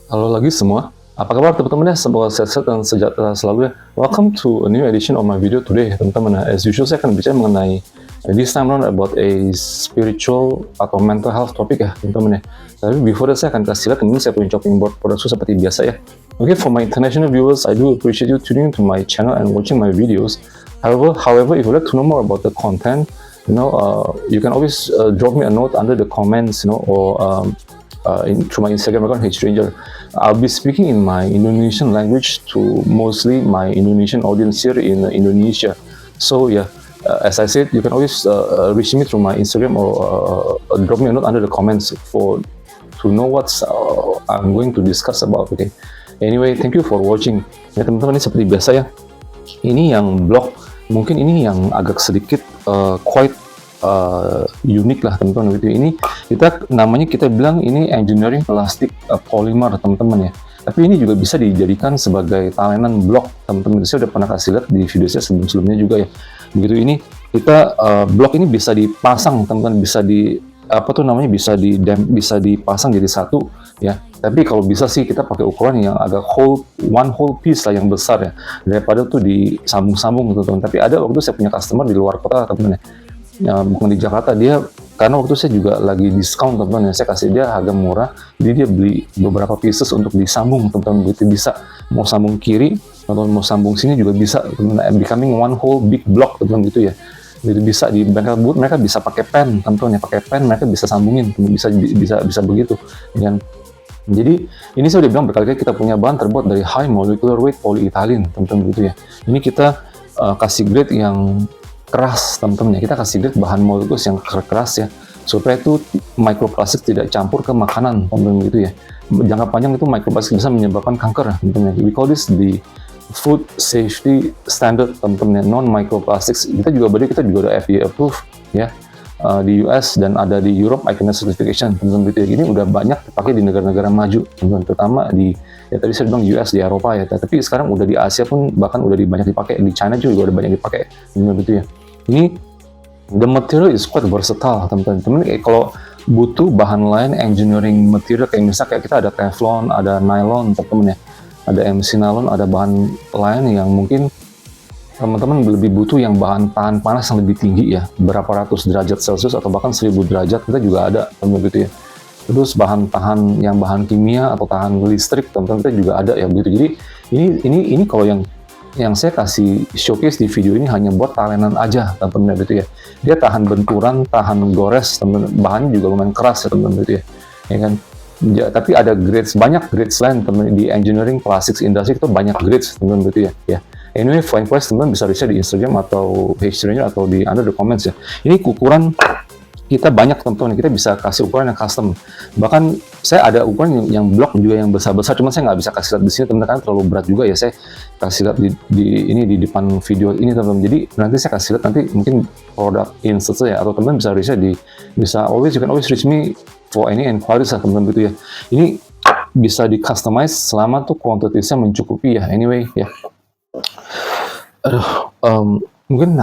Halo lagi semua, apa kabar teman-teman ya? Semoga sehat dan sejahtera selalu ya. Welcome to a new edition of my video today, teman-teman. As usual, saya akan bicara mengenai this time around about a spiritual atau mental health topic ya, teman-teman ya. Tapi before that, saya akan kasih lihat ini saya punya chopping board produkku seperti biasa ya. Okay, for my international viewers, I do appreciate you tuning into my channel and watching my videos. However, if you'd like to know more about the content, you can always drop me a note under the comments, or through my Instagram account, HRanger. I'll be speaking in my Indonesian language to mostly my Indonesian audience here in Indonesia. So yeah, as I said, you can always reach me through my Instagram or drop me a note under the comments to know what I'm going to discuss about. Okay. Anyway, thank you for watching. Ya teman-teman, ini seperti biasa ya. Ini yang blog, mungkin ini yang agak sedikit quite unik lah teman-teman gitu. Ini kita bilang ini engineering plastik polymer teman-teman ya. Tapi ini juga bisa dijadikan sebagai talenan blok teman-teman. Saya udah pernah kasih lihat di video saya sebelumnya juga ya. Begitu ini kita blok ini bisa dipasang teman-teman, bisa dipasang jadi satu ya. Tapi kalau bisa sih kita pakai ukuran yang agak one whole piece lah, yang besar ya, daripada tuh disambung-sambung gitu teman. Tapi ada waktu saya punya customer di luar kota teman-teman ya, bukan di Jakarta, dia karena waktu saya juga lagi diskon teman-teman ya, saya kasih dia harga murah, jadi dia beli beberapa pieces untuk disambung teman-teman. Begitu bisa mau sambung kiri atau mau sambung sini juga bisa teman-teman, becoming one whole big block teman-teman gitu ya. Jadi bisa di mereka bisa pakai pen teman-teman ya, pakai pen mereka bisa sambungin, bisa begitu ya. Jadi ini saya udah bilang berkali-kali, kita punya bahan terbuat dari high molecular weight polyethylene teman-teman gitu ya. Ini kita kasih grade yang keras teman-teman ya, kita kasih grade bahan molekul yang keras ya, supaya itu mikroplastik tidak campur ke makanan teman-teman gitu ya. Jangka panjang itu mikroplastik bisa menyebabkan kanker teman-teman ya. We call this the food safety standard teman-teman ya, non microplastics. Kita juga udah FDA approved ya, di US dan ada di Europe ICANN certification teman-teman gitu ya. Ini udah banyak dipakai di negara-negara maju teman-teman, terutama di ya tadi saya bilang US, di Eropa ya, tapi sekarang udah di Asia pun bahkan udah banyak dipakai, di China juga udah banyak dipakai teman-teman gitu ya. Ini the material is quite versatile teman-teman. Kalau butuh bahan lain engineering material kayak misalnya kayak kita ada Teflon, ada nylon teman-teman ya, ada MC nylon, ada bahan lain yang mungkin teman-teman lebih butuh yang bahan tahan panas yang lebih tinggi ya, berapa ratus derajat Celcius atau bahkan 1000 derajat, kita juga ada teman-teman gitu ya. Terus bahan kimia atau tahan listrik teman-teman kita juga ada ya begitu. Jadi ini kalau yang saya kasih showcase di video ini hanya buat talenan aja teman-teman gitu ya. Dia tahan benturan, tahan gores teman-teman, bahannya juga lumayan keras ya teman-teman gitu ya. Ya kan? Ya, tapi ada banyak grades lain teman-teman di engineering plastics industry, itu banyak grades teman-teman gitu ya. Ya. Anyway, for inquiries teman-teman bisa research di Instagram atau HRanger atau di under the comments ya. Ini ukuran kita banyak teman-teman, kita bisa kasih ukuran yang custom. Bahkan saya ada ukuran yang blok juga yang besar-besar, cuman saya nggak bisa kasih lihat di sini teman-teman, karena terlalu berat juga ya. Saya kasih lihat di depan video ini teman-teman. Jadi nanti saya kasih lihat nanti mungkin produk inserts ya, atau teman-teman bisa research you can always reach me for any inquiries lah teman-teman gitu ya. Ini bisa di customize selama tuh kuantitasnya mencukupi ya. Anyway ya. Mungkin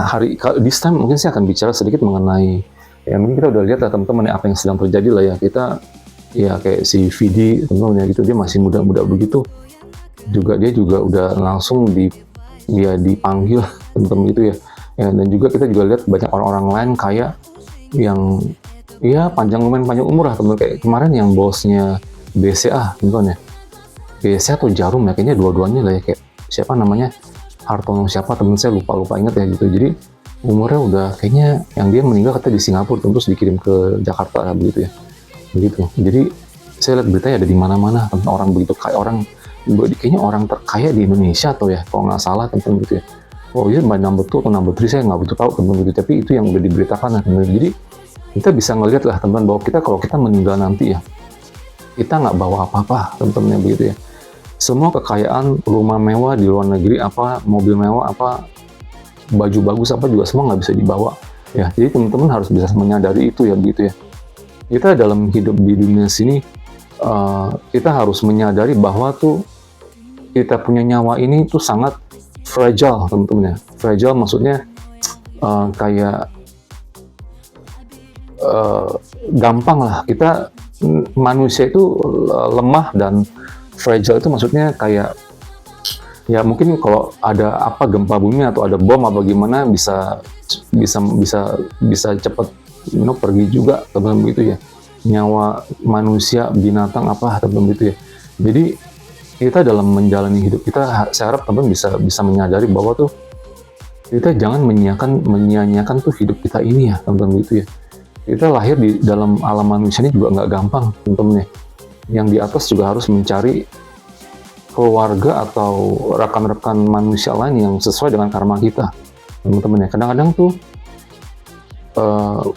this time mungkin saya akan bicara sedikit mengenai ya, mungkin kita udah lihat lah teman-teman apa yang sedang terjadi lah ya. Kita ya kayak si Vidi teman-teman ya gitu, dia masih muda-muda begitu juga, dia juga udah langsung dipanggil teman-teman gitu ya. Dan juga kita juga lihat banyak orang-orang lain kayak yang ya lumayan panjang umur lah teman-teman, kayak kemarin yang bosnya BCA teman-teman ya, BCA atau Jarum ya, kayaknya dua-duanya lah ya, kayak siapa namanya, Hartono siapa temen saya lupa ingat ya gitu. Jadi umurnya udah kayaknya, yang dia meninggal katanya di Singapura terus dikirim ke Jakarta begitu ya, begitu. Jadi saya lihat beritanya ada di mana-mana tentang orang begitu, kayaknya orang terkaya di Indonesia atau ya kalau nggak salah teman-teman gitu ya. Oh iya, number 2 atau number 3 saya nggak begitu tahu teman-teman gitu, tapi itu yang udah diberitakan lah teman-teman. Jadi kita bisa ngelihat lah teman-teman bahwa kalau kita meninggal nanti ya, kita nggak bawa apa-apa teman-teman begitu ya. Semua kekayaan, rumah mewah di luar negeri apa, mobil mewah apa, baju bagus apa juga semua nggak bisa dibawa ya. Jadi teman-teman harus bisa menyadari itu ya begitu ya. Kita dalam hidup di dunia sini, kita harus menyadari bahwa tuh kita punya nyawa ini tuh sangat fragile teman-teman ya. Fragile maksudnya kayak gampang lah, kita manusia itu lemah dan Fragile itu maksudnya kayak ya mungkin kalau ada apa gempa bumi atau ada bom apa gimana bisa bisa bisa bisa cepat pergi juga teman begitu ya, nyawa manusia binatang apa teman begitu ya. Jadi kita dalam menjalani hidup kita, saya harap teman bisa bisa menyadari bahwa tuh kita jangan menyia-nyiakan tuh hidup kita ini ya teman-teman gitu ya. Kita lahir di dalam alam manusia ini juga nggak gampang teman-teman ya. Yang di atas juga harus mencari keluarga atau rekan-rekan manusia lain yang sesuai dengan karma kita teman-teman ya. Kadang-kadang tuh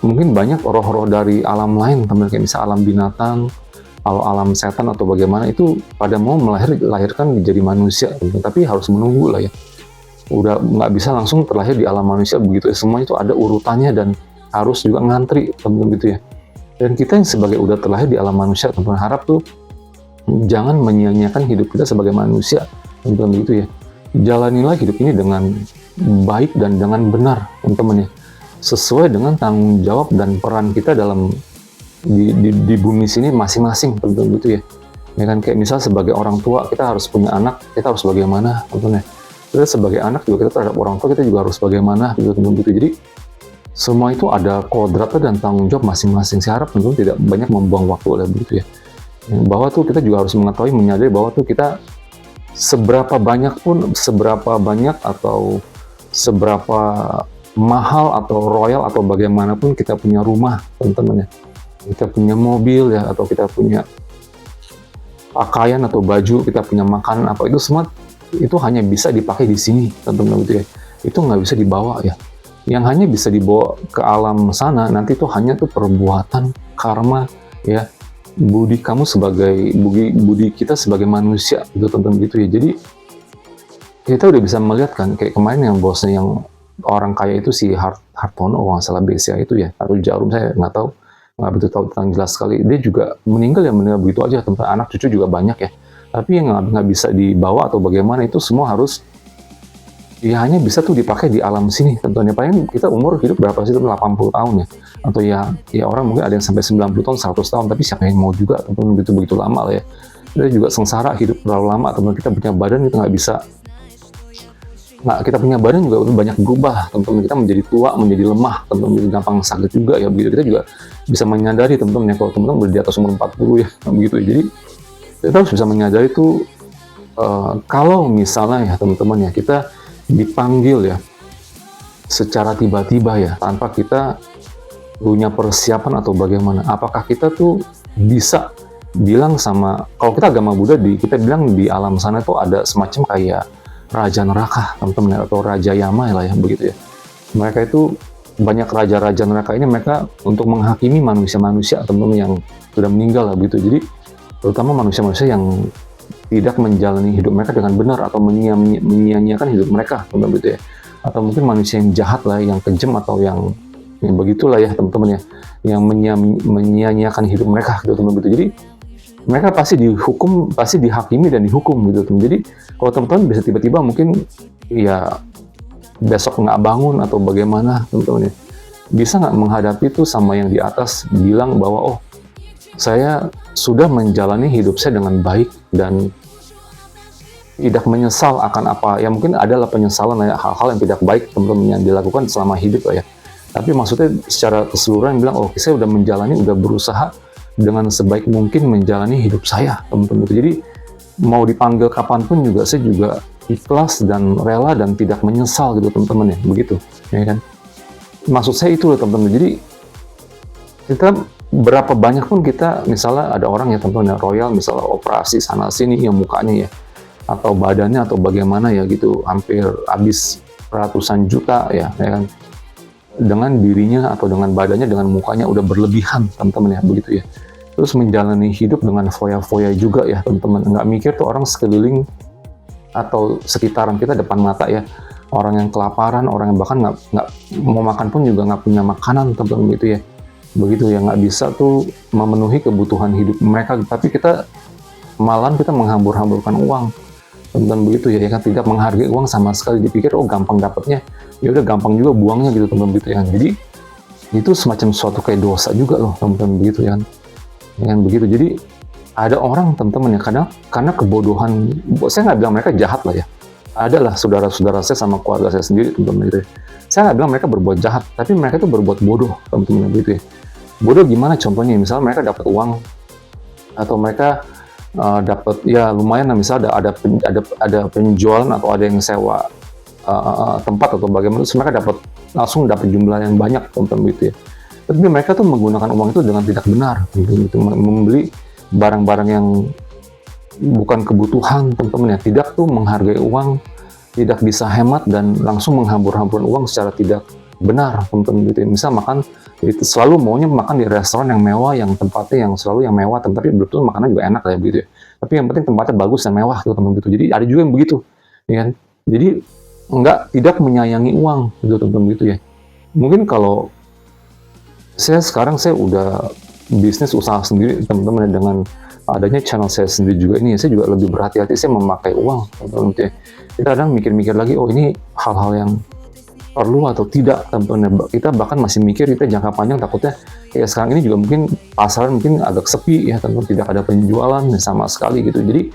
mungkin banyak roh-roh dari alam lain teman-teman, kayak misalnya alam binatang, alam setan atau bagaimana, itu pada mau melahirkan menjadi manusia teman-teman. Tapi harus menunggu lah ya, udah nggak bisa langsung terlahir di alam manusia begitu ya. Semua itu ada urutannya dan harus juga ngantri teman-teman gitu ya. Dan kita yang sebagai udah terlahir di alam manusia teman-teman, harap tuh jangan menyia-nyiakan hidup kita sebagai manusia teman-teman gitu ya. Jalanilah hidup ini dengan baik dan dengan benar teman-teman ya, sesuai dengan tanggung jawab dan peran kita dalam di bumi sini masing-masing teman-teman gitu ya. Ya kan, kayak misal sebagai orang tua kita harus punya anak, kita harus bagaimana teman-teman ya. Kita sebagai anak juga kita terhadap orang tua kita juga harus bagaimana gitu teman-teman gitu. Jadi semua itu ada kodratnya dan tanggung jawab masing-masing. Saya harap teman-teman tidak banyak membuang waktu oleh begitu ya. Bahwa tuh kita juga harus mengetahui, menyadari bahwa tuh kita seberapa banyak atau seberapa mahal atau royal atau bagaimanapun kita punya rumah teman-teman ya, kita punya mobil ya, atau kita punya pakaian atau baju, kita punya makanan apa, itu semua itu hanya bisa dipakai di sini teman-teman gitu ya. Itu nggak bisa dibawa ya. Yang hanya bisa dibawa ke alam sana nanti itu hanya tuh perbuatan karma ya, budi kamu sebagai budi kita sebagai manusia gitu teman-teman gitu ya. Jadi kita udah bisa melihat kan, kayak kemarin yang bosnya yang orang kaya itu si Hartono nggak salah, BCA itu ya, atau Jarum, saya nggak tahu, nggak betul tahu tentang jelas sekali. Dia juga meninggal begitu aja teman, anak cucu juga banyak ya. Tapi yang nggak bisa dibawa atau bagaimana itu semua harus ya hanya bisa tuh dipakai di alam sini tentunya. Paling kita umur hidup berapa sih, 80 tahun ya, atau ya orang mungkin ada yang sampai 90 tahun, 100 tahun, tapi siapa yang mau juga teman begitu lama lah ya. Kita juga sengsara hidup terlalu lama teman. Kita punya badan, kita nggak bisa, kita punya badan juga banyak berubah teman-teman. Kita menjadi tua, menjadi lemah teman-teman, menjadi gampang sakit juga ya begitu. Kita juga bisa menyadari teman-teman ya, kalau teman-teman udah di atas umur 40 ya begitu ya. Jadi kita harus bisa menyadari itu kalau misalnya ya teman-teman ya, kita dipanggil ya secara tiba-tiba ya, tanpa kita punya persiapan atau bagaimana, apakah kita tuh bisa bilang sama, kalau kita agama Buddha kita bilang di alam sana itu ada semacam kayak raja neraka teman-teman, atau raja Yama lah ya begitu ya. Mereka itu banyak raja-raja neraka ini, mereka untuk menghakimi manusia-manusia teman-teman yang sudah meninggal lah begitu. Jadi terutama manusia-manusia yang tidak menjalani hidup mereka dengan benar atau menyia-nyiakan hidup mereka teman-teman gitu ya. Atau mungkin manusia yang jahat lah, yang kejam, atau yang begitulah ya teman-teman ya, yang menyia-nyiakan hidup mereka gitu teman-teman gitu. Jadi mereka pasti dihukum, pasti dihakimi dan dihukum gitu teman. Jadi kalau teman-teman bisa tiba-tiba mungkin ya besok nggak bangun atau bagaimana teman-teman ya, bisa nggak menghadapi itu sama yang di atas bilang bahwa oh, saya sudah menjalani hidup saya dengan baik dan tidak menyesal akan apa ya, mungkin adalah penyesalan ya, hal-hal yang tidak baik teman-teman yang dilakukan selama hidup lah ya. Tapi maksudnya secara keseluruhan bilang, oh saya udah menjalani, udah berusaha dengan sebaik mungkin menjalani hidup saya teman-teman. Jadi mau dipanggil kapanpun juga saya juga ikhlas dan rela dan tidak menyesal gitu teman-teman ya, begitu ya kan. Maksud saya itu loh teman-teman. Jadi kita berapa banyak pun kita, misalnya ada orang ya teman-teman yang royal, misalnya operasi sana sini yang mukanya ya, atau badannya atau bagaimana ya gitu, hampir habis ratusan juta ya kan, dengan dirinya atau dengan badannya, dengan mukanya udah berlebihan teman-teman ya begitu ya. Terus menjalani hidup dengan foya-foya juga ya teman-teman, nggak mikir tuh orang sekeliling atau sekitaran kita depan mata ya, orang yang kelaparan, orang yang bahkan nggak mau makan pun juga nggak punya makanan teman-teman gitu ya, begitu ya, nggak bisa tuh memenuhi kebutuhan hidup mereka, tapi kita malah kita menghambur-hamburkan uang teman-teman begitu ya kan, tidak menghargai uang sama sekali, dipikir oh gampang dapatnya, ya udah gampang juga buangnya gitu teman-teman begitu ya kan. Jadi itu semacam suatu kayak dosa juga loh teman-teman begitu ya kan begitu. Jadi ada orang teman-teman ya kadang karena kebodohan, saya nggak bilang mereka jahat lah ya, adalah saudara-saudara saya sama keluarga saya sendiri teman-teman gitu ya. Saya nggak bilang mereka berbuat jahat, tapi mereka itu berbuat bodoh teman-teman gitu ya. Bodoh gimana contohnya? Misalnya mereka dapat uang atau mereka dapat ya lumayan lah, misalnya ada penjualan atau ada yang sewa tempat atau bagaimana, terus mereka langsung dapat jumlah yang banyak teman-teman gitu ya. Tapi mereka tuh menggunakan uang itu dengan tidak benar gitu, membeli barang-barang yang bukan kebutuhan teman-teman ya, tidak tuh menghargai uang, tidak bisa hemat dan langsung menghambur-hamburkan uang secara tidak benar teman-teman gitu ya. Misal makan itu selalu maunya makan di restoran yang mewah, yang tempatnya yang selalu yang mewah, tapi betul makanan juga enak kayak begitu ya. Tapi yang penting tempatnya bagus dan mewah gitu teman-teman gitu. Jadi ada juga yang begitu, ya kan? Jadi tidak menyayangi uang gitu teman-teman gitu ya. Mungkin kalau sekarang saya udah bisnis usaha sendiri teman-teman, dengan adanya channel saya sendiri juga ini, saya juga lebih berhati-hati saya memakai uang teman-teman gitu ya. Kita kadang mikir-mikir lagi, oh ini hal-hal yang perlu atau tidak teman-teman. Kita bahkan masih mikir, kita jangka panjang takutnya kayak sekarang ini juga mungkin pasaran mungkin agak sepi ya teman-teman, tidak ada penjualan sama sekali gitu. Jadi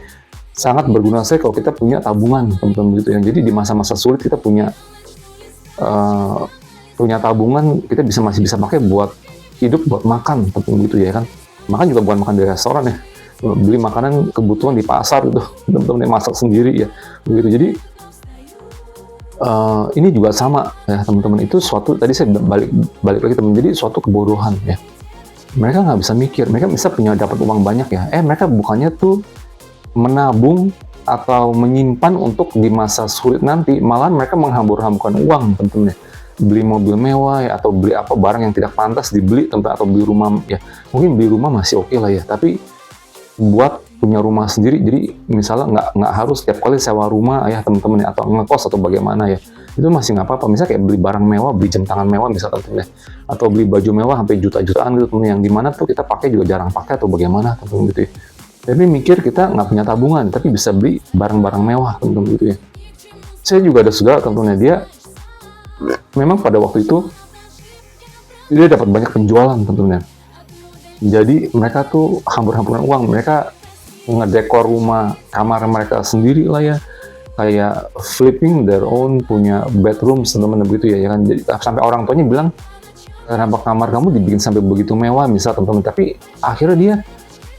sangat berguna sekali kalau kita punya tabungan teman-teman gitu ya. Jadi di masa-masa sulit kita punya tabungan, kita masih bisa pakai buat hidup, buat makan teman-teman gitu ya kan. Makan juga bukan makan di restoran ya, beli makanan kebutuhan di pasar gitu teman-teman, yang masak sendiri ya begitu. Jadi ini juga sama ya teman-teman, itu suatu, tadi saya balik lagi teman, jadi suatu kebodohan ya. Mereka nggak bisa mikir, mereka bisa dapat uang banyak ya, mereka bukannya tuh menabung atau menyimpan untuk di masa sulit nanti, malah mereka menghambur-hamburkan uang teman-teman ya. Beli mobil mewah ya, atau beli apa barang yang tidak pantas dibeli teman-teman, atau beli rumah ya, mungkin beli rumah masih oke lah ya, tapi buat punya rumah sendiri, jadi misalnya nggak harus tiap kali sewa rumah ya teman-teman ya, atau ngekos atau bagaimana ya, itu masih nggak apa-apa. Misalnya kayak beli barang mewah, beli jam tangan mewah misalnya teman-teman ya, atau beli baju mewah sampai juta-jutaan gitu teman, yang dimana tuh kita pakai juga jarang pakai atau bagaimana teman-teman gitu ya. Tapi mikir kita nggak punya tabungan, tapi bisa beli barang-barang mewah teman-teman gitu ya. Saya juga ada saudara teman-teman ya, dia memang pada waktu itu dia dapat banyak penjualan teman-teman ya. Jadi mereka tuh hambur-hamburan uang, mereka ngedekor rumah, kamar mereka sendiri lah ya, kayak flipping their own, punya bedroom teman-teman begitu ya kan. Jadi sampai orang tuanya bilang, kenapa kamar kamu dibikin sampai begitu mewah misal teman-teman. Tapi akhirnya dia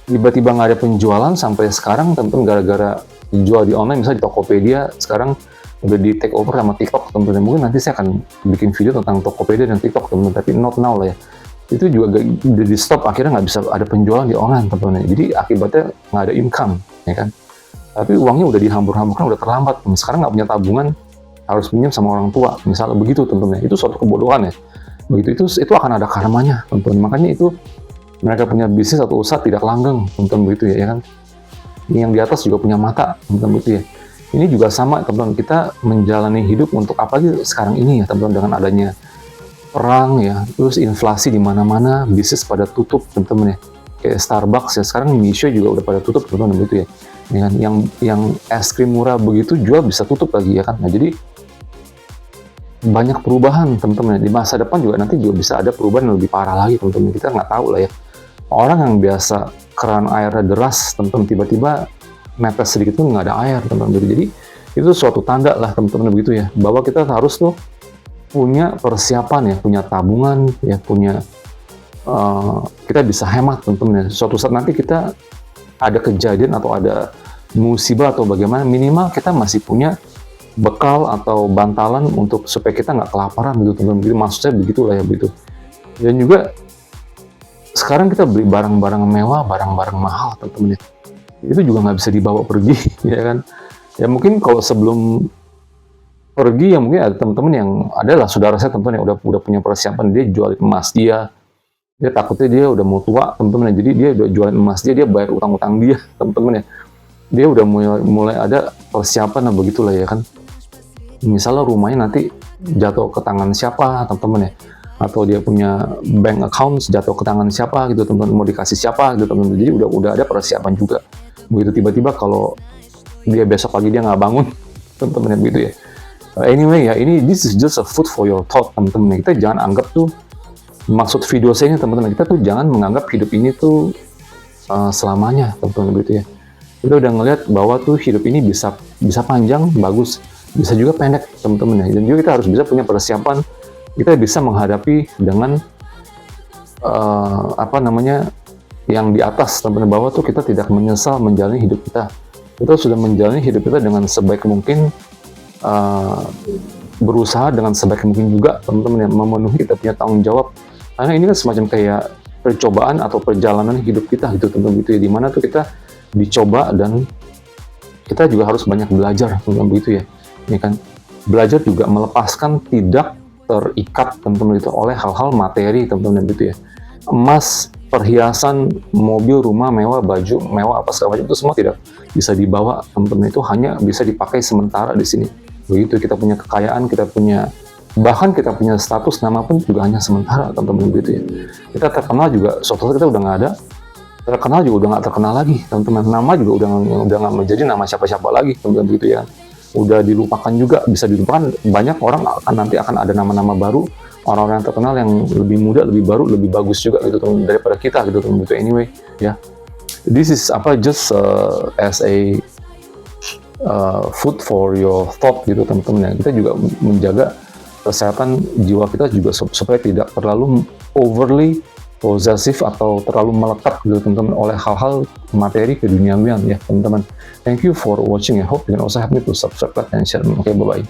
tiba-tiba nggak ada penjualan sampai sekarang teman-teman, gara-gara dijual di online, misalnya di Tokopedia sekarang udah di take over sama TikTok teman-teman. Mungkin nanti saya akan bikin video tentang Tokopedia dan TikTok teman-teman, tapi not now lah ya. Itu juga udah di stop, akhirnya nggak bisa ada penjualan di online teman-teman. Jadi akibatnya nggak ada income ya kan. Tapi uangnya udah dihambur-hamburkan, udah terlambat. Sekarang nggak punya tabungan, harus pinjam sama orang tua misalnya begitu teman-teman. Itu suatu kebodohan ya. Begitu itu akan ada karmanya teman-teman. Makanya itu mereka punya bisnis atau usaha tidak langgeng teman-teman begitu ya kan. Yang di atas juga punya mata teman-teman begitu ya. Ini juga sama teman-teman, kita menjalani hidup untuk apalagi sekarang ini ya teman-teman, dengan adanya perang ya, terus inflasi di mana-mana, bisnis pada tutup teman-teman ya. Kayak Starbucks ya, sekarang Misho juga udah pada tutup teman-teman begitu ya. Yang es krim murah begitu jual bisa tutup lagi ya kan. Nah, jadi banyak perubahan teman-teman. Di masa depan juga nanti juga bisa ada perubahan yang lebih parah lagi teman-teman. Kita nggak tahu lah ya. Orang yang biasa keran airnya deras, teman-teman, tiba-tiba netes sedikit pun nggak ada air teman-teman. Jadi itu suatu tanda lah teman-teman begitu ya, bahwa kita harus tuh punya persiapan ya, punya tabungan ya, kita bisa hemat teman-teman ya. Suatu saat nanti kita ada kejadian atau ada musibah atau bagaimana, minimal kita masih punya bekal atau bantalan untuk supaya kita nggak kelaparan gitu teman-teman. Jadi maksudnya begitulah ya begitu. Dan juga sekarang kita beli barang-barang mewah, barang-barang mahal teman-teman ya, itu juga nggak bisa dibawa pergi ya kan. Ya mungkin kalau sebelum pergi ya mungkin ada teman-teman yang adalah saudara saya teman-teman yang udah punya persiapan, dia jual emas dia takutnya dia udah mau tua teman-teman ya, jadi dia udah jualin emas dia bayar utang-utang dia teman-teman ya, dia udah mulai ada persiapan lah begitulah ya kan. Misalnya rumahnya nanti jatuh ke tangan siapa teman-teman ya, atau dia punya bank account jatuh ke tangan siapa gitu teman-teman, mau dikasih siapa gitu teman-teman. Jadi udah ada persiapan juga begitu. Tiba-tiba kalau dia besok pagi dia nggak bangun teman-teman ya begitu ya. Anyway ya, this is just a food for your thought teman-teman. Kita jangan anggap tuh, maksud video saya ini teman-teman, kita tuh jangan menganggap hidup ini tuh selamanya, teman-teman gitu ya. Kita udah ngelihat bahwa tuh hidup ini bisa panjang, bagus, bisa juga pendek, teman-teman ya. Dan juga kita harus bisa punya persiapan, kita bisa menghadapi dengan yang di atas, teman-teman, bahwa tuh kita tidak menyesal menjalani hidup kita. Kita sudah menjalani hidup kita dengan sebaik mungkin, berusaha dengan sebaik mungkin juga, teman-teman, yang memenuhi kita punya tanggung jawab. Karena ini kan semacam kayak percobaan atau perjalanan hidup kita gitu, teman-teman, gitu ya. Dimana tuh kita dicoba dan kita juga harus banyak belajar, teman-teman, begitu ya. Ini kan belajar juga melepaskan, tidak terikat, teman-teman, itu oleh hal-hal materi, teman-teman, gitu ya. Emas, perhiasan, mobil, rumah mewah, baju mewah, apa segala macam itu semua tidak bisa dibawa, teman-teman. Itu hanya bisa dipakai sementara di sini. Begitu, kita punya kekayaan, bahkan kita punya status, nama pun juga hanya sementara, teman-teman, gitu ya. Kita terkenal juga, suatu saat kita udah nggak ada. Terkenal juga udah nggak terkenal lagi, teman-teman. Nama juga udah nggak menjadi nama siapa-siapa lagi, teman-teman, gitu ya. Udah dilupakan juga, bisa dilupakan. Banyak orang nanti akan ada nama-nama baru, orang-orang yang terkenal yang lebih muda, lebih baru, lebih bagus juga gitu, teman, daripada kita gitu, teman, gitu. Anyway, ya. This is just as a food for your thought gitu, teman-teman ya. Kita juga menjaga kesehatan jiwa kita juga supaya tidak terlalu overly possessive atau terlalu melekat gitu, teman-teman, oleh hal-hal materi keduniawian ya, teman-teman. Thank you for watching. I hope you can also help me to subscribe, like, and share. Okay, bye-bye.